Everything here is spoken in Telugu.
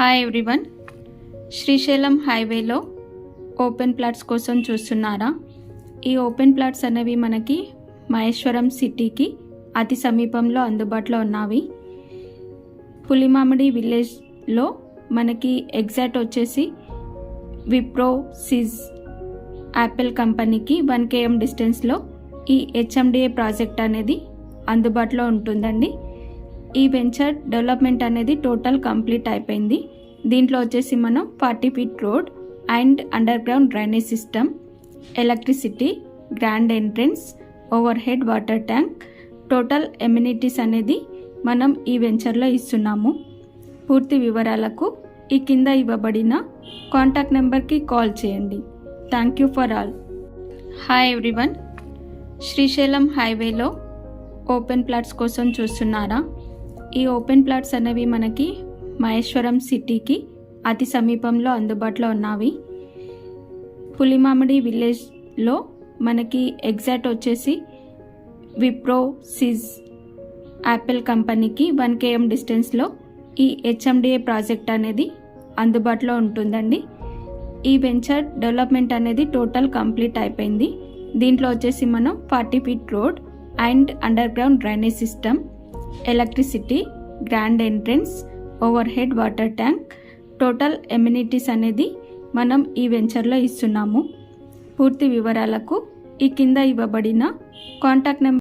Hi everyone. శ్రీశైలం హైవేలో ఓపెన్ ప్లాట్స్ కోసం చూస్తున్నారా? ఈ ఓపెన్ ప్లాట్స్ అనేవి మనకి మహేశ్వరం సిటీకి అతి సమీపంలో అందుబాటులో ఉన్నవి. పులిమామిడి విలేజ్లో మనకి ఎగ్జాక్ట్ వచ్చేసి విప్రో సిజ్ యాపిల్ కంపెనీకి 1 km డిస్టెన్స్లో ఈ HMDA ప్రాజెక్ట్ అనేది అందుబాటులో ఉంటుందండి. ఈ వెంచర్ డెవలప్మెంట్ అనేది టోటల్ కంప్లీట్ అయిపోయింది. దీంట్లో వచ్చేసి మనం 40 feet road and under ground drainage system, electricity, grand entrance, over head water tank, total amenities అనేది మనం ఈ వెంచర్లో ఇస్తున్నాము. పూర్తి వివరాలకు ఈ కింద ఇవ్వబడిన కాంటాక్ట్ నెంబర్కి కాల్ చేయండి. Thank you for all. Hi everyone. Srisailam హైవేలో ఓపెన్ ప్లాట్స్ కోసం చూస్తున్నారా? ఈ ఓపెన్ ప్లాట్స్ అనేవి మనకి మహేశ్వరం సిటీకి అతి సమీపంలో అందుబాటులో ఉన్నవి. పులిమామిడి విలేజ్లో మనకి ఎగ్జాక్ట్ వచ్చేసి విప్రో సిజ్ యాపిల్ కంపెనీకి 1 km డిస్టెన్స్లో ఈ HMDA ప్రాజెక్ట్ అనేది అందుబాటులో ఉంటుందండి. ఈ వెంచర్ డెవలప్మెంట్ అనేది టోటల్ కంప్లీట్ అయిపోయింది. దీంట్లో వచ్చేసి మనం 40 feet road and under ground drainage system, electricity, grand entrance, over head water tank, total amenities అనేది మనం ఈ వెంచర్లో ఇస్తున్నాము. పూర్తి వివరాలకు ఈ కింద ఇవ్వబడిన కాంటాక్ట్ నెంబర్